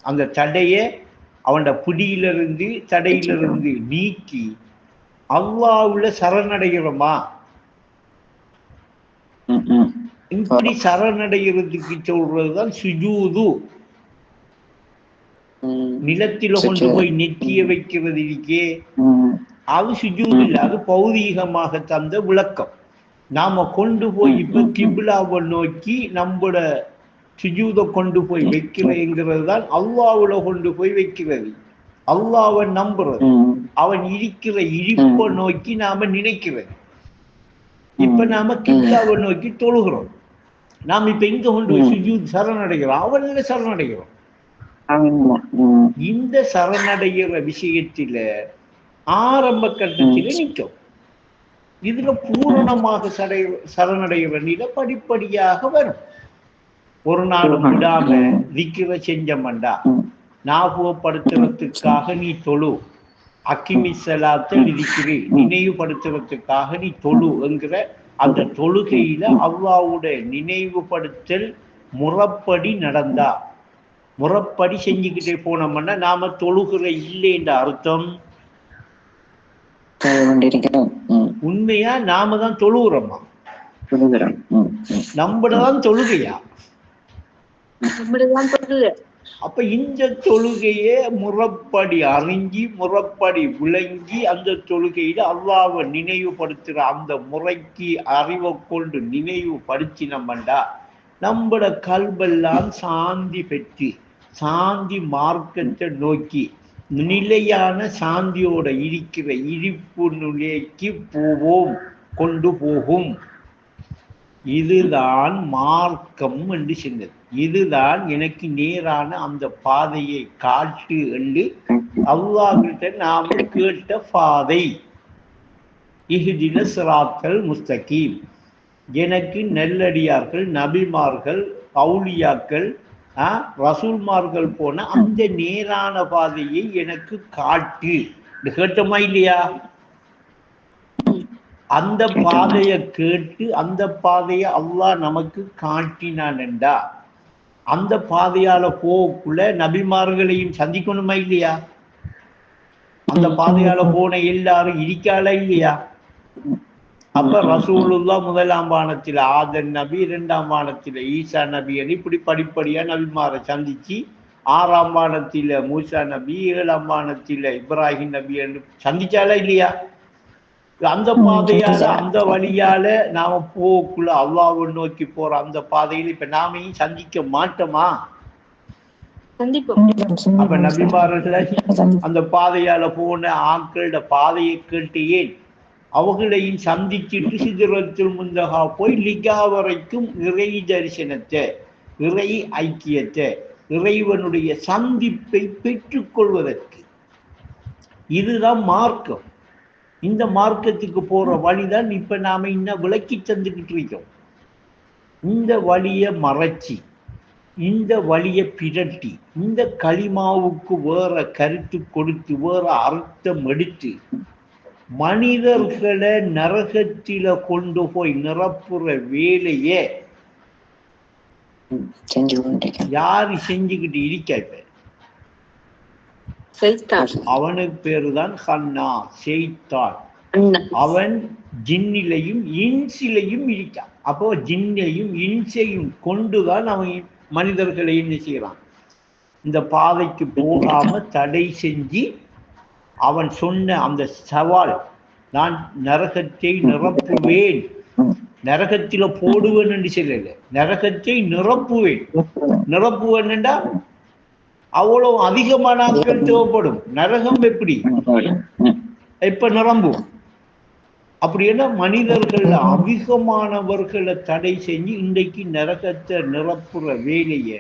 அந்த தடைய அவனோட பிடியிலிருந்து தடையிலிருந்து நீக்கி அல்லாஹ்வுல சரணடைகிறோமா? இப்படி சரணடைகிறதுக்கு சொல்றதுதான் சுஜூது. நிலத்தில கொண்டு போய் நெற்றிய வைக்கிறது இருக்கே, அது சுஜூது இல்லை, அது பௌதீகமாக தந்த விளக்கம். நாம கொண்டு போய் இப்ப கிப்லாவை நோக்கி நம்மளோட சுஜூதை கொண்டு போய் வைக்கிறேங்கிறது தான் அல்லாஹ்வுல கொண்டு போய் வைக்கிறது. அல்லாஹ்வை நம்புறது, அவன் இருக்கிற இருப்பை நோக்கி நாம நினைக்கிறது. இப்ப நாம கிப்லாவை நோக்கி தொழுகிறோம். நாம் இப்ப எங்க கொண்டு போய் சுஜூத் சரணடைகிறோம்? அவன்ல சரணடைகிறோம். இந்த சரணடைகிற விஷயத்தில ஆரம்ப கட்டத்தில நிற்கும். இதுல பூரணமாக சரணடைகிற நிலை படிப்படியாக வரும். ஒரு நாள் விடாம திக்கிற செஞ்சமண்டா, ஞாபகப்படுத்துறதுக்காக நீ தொழு, அக்கிமி ஸலாத்தை இருக்கிறேன் நினைவுபடுத்துறதுக்காக நீ தொழு என்கிற அந்த தொழுகையில அல்லாஹ்வுடைய நினைவுபடுத்தல் முறைப்படி நடந்தா, முறைப்படி செஞ்சுக்கிட்டே போனோம்னா நாம தொழுகிற இல்லைன்ற அர்த்தம். உண்மையா நாம தான் தொழுகிறோமா? நம்மளதான் தொழுகையா? அப்ப இந்த தொழுகையை முறைப்படி அறிஞ்சி முறைப்படி விளங்கி அந்த தொழுகையில அல்லாஹ்வை நினைவுபடுத்துற அந்த முறைக்கு அறிவை கொண்டு நினைவுபடுத்தினோம்டா நம்மளோட கல்வெல்லாம் சாந்தி பெற்று சாந்தி மார்க்கத்தை நோக்கி நிலையான சாந்தியோட இருக்கிற இருப்பு நிலைக்கு போவோம், கொண்டு போகும். இதுதான் மார்க்கம் என்று சொன்னது. இதுதான் எனக்கு நேரான அந்த பாதையை காட்டு என்று அல்லாஹ்கிட்ட நாம கேட்ட பாதை. இஹ்தின ஸிராத்தல் முஸ்தகீம், எனக்கு நல்லடியார்கள் நபிமார்கள் அவுலியாக்கள் ரசூல்மார்கள் போன அந்த நேரான பாதையை எனக்கு காட்டு. கேட்டோமா இல்லையா? அந்த பாதையை கேட்டு அந்த பாதையை அல்லாஹ் நமக்கு காட்டினான் என்றா அந்த பாதையால போக்குள்ள நபிமார்களையும் சந்திக்கணுமா இல்லையா? அந்த பாதையால போன எல்லாரும் இருக்காளா இல்லையா? அப்ப ரசூலுல்லாஹ் முதலாம் வானத்தில ஆதன் நபி, இரண்டாம் வானத்தில ஈசா நபி, இப்படி படிப்படியா நபிமாரை சந்திச்சு 6ஆம் வானத்தில மூசா நபி, 7ஆம் வானத்தில இப்ராஹிம் நபி என்று சந்திச்சாலா இல்லையா? அந்த பாதையால அந்த வழியால நாம போக்குள்ள அல்லாஹ்வை நோக்கி போற அந்த பாதையில இப்ப நாமையும் சந்திக்க மாட்டோமா? அப்ப நபிமார்களை அந்த பாதையால போன ஆட்களோட பாதையை கேட்டு ஏன் அவர்களையும் சந்திச்சுட்டு சிதறத்தில் முந்தகா போய் லிகா வரைக்கும் இறை தரிசனத்தை, இறை ஐக்கியத்தை, இறைவனுடைய சந்திப்பை பெற்றுக்கொள்வதற்கு இதுதான் மார்க்கம். இந்த மார்க்கத்துக்கு போற வழிதான் இப்ப நாம இன்னும் விளக்கி தந்துக்கிட்டு இருக்கோம். இந்த வழியை மறைச்சி இந்த வழியை பிரட்டி இந்த களிமாவுக்கு வேற கருத்து கொடுத்து வேற அர்த்தம் எடுத்து மனிதர்களை நரகத்தில கொண்டு போய் நிரப்புற வேலையே யாரு செஞ்சுக்கிட்டு இருக்க? அவனுக்கு பேருதான் ஹன்னா, ஷைத்தான். அவன் ஜின்னிலையும் இன்சிலையும் இருக்கான். அப்போ ஜின்னையும் இன்சையும் கொண்டுதான் அவன் மனிதர்களை என்ன செய்யறான்? இந்த பாதைக்கு போகாம தடை செஞ்சு அவன் சொன்ன அந்த சவால், நான் நரகத்தை நிரப்புவேன், நரகத்தில போடுவேன் என்று சொல்லல, நரகத்தை நிரப்புவேன். நிரப்புவேன் என்றா அவ்வளவு அதிகமான ஆட்கள் தேவைப்படும். நரகம் எப்படி எப்ப நிரம்பும்? அப்படின்னா மனிதர்கள் அதிகமானவர்களை தடை செஞ்சு இன்றைக்கு நரகத்தை நிரப்புற வேலையை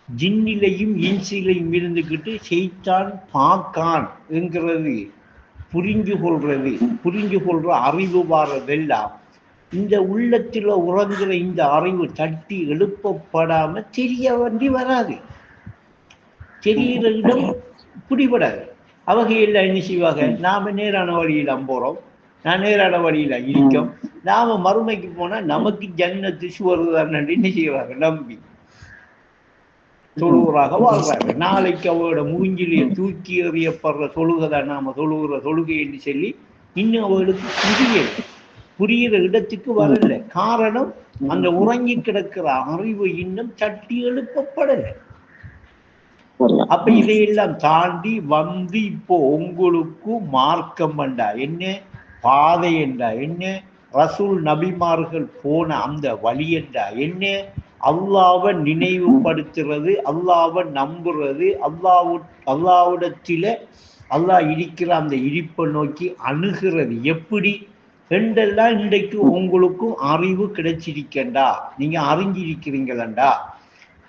ஜின்னிலையும் இன்சிலையும் இருந்துக்கிட்டு ஷைத்தான் பார்க்கான் என்கிறது புரிஞ்சு கொள்ற அறிவு வாரதெல்லாம் இந்த உள்ளத்தில் உறங்குற இந்த அறிவு தட்டி எழுப்பப்படாம தெரிய வேண்டி வராது, தெரிகிற இடம் பிடிபடாது. அவகையில் என்ன செய்வாங்க? நாம நேரான வழியில போறோம், நான் நேரான வழியில இருக்கோம், நாம மறுமைக்கு போனா நமக்கு ஜன்னத்து சுவருதான் என்ன செய்வாங்க? நம்பி தொழுவராக வாழ்றாரு. நாளைக்கு அவரோட மூஞ்சிலேயே தூக்கி எறியப்படுற தொழுகைதான் நாம தொழுகிற தொழுகை என்று சொல்லி இன்னும் அவர்களுக்கு புரியிற இடத்துக்கு வரல. காரணம், அந்த உறங்கி கிடக்கிற அறிவு இன்னும் தட்டி எழுப்பப்படலை. அப்ப இதையெல்லாம் தாண்டி வந்து இப்போ உங்களுக்கு மார்க்கம் என்றா என்ன, பாதை என்றா என்ன, ரசூல் நபிமார்கள் போன அந்த வழி என்றா என்ன, அல்லாவை நினைவுபடுத்துறது, அல்லாவை நம்புறது, அல்லாவிடத்தில அல்லாஹ் இருக்கிற அந்த இருப்பை நோக்கி அணுகிறது எப்படி என்றெல்லாம் இன்றைக்கு உங்களுக்கும் அறிவு கிடைச்சிருக்கண்டா, நீங்க அறிஞ்சிருக்கிறீங்களா?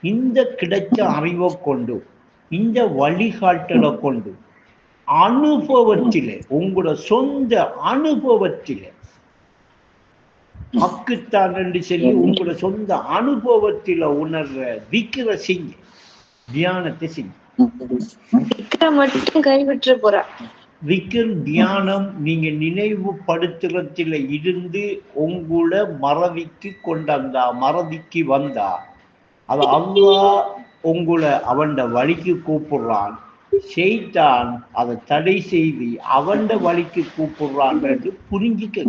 இந்த கிடைச்ச அறிவை கொண்டு, இந்த வழிகாட்டலை கொண்டு அனுபவத்திலே, உங்களோட சொந்த அனுபவத்திலே ஹக்குத்தான் என்று சொல்லி உங்களோட சொந்த அனுபவத்தில உணர்ற விக்கிர செய்ய, தியானத்தை செய்ய. கைவிட்டு போற விக்கிர் தியானம் நீங்க நினைவுபடுத்துறதுல இருந்து உங்களை மறதிக்கு கொண்டாந்தா, மறதிக்கு வந்தா, அது அல்லாஹ் உங்களை அவன் வழிக்கு கூப்பிடுறான், ஷைத்தான் அதை தடை செய்து அவன் வழிக்கு கூப்பிடுறான் என்று புரிஞ்சுக்க.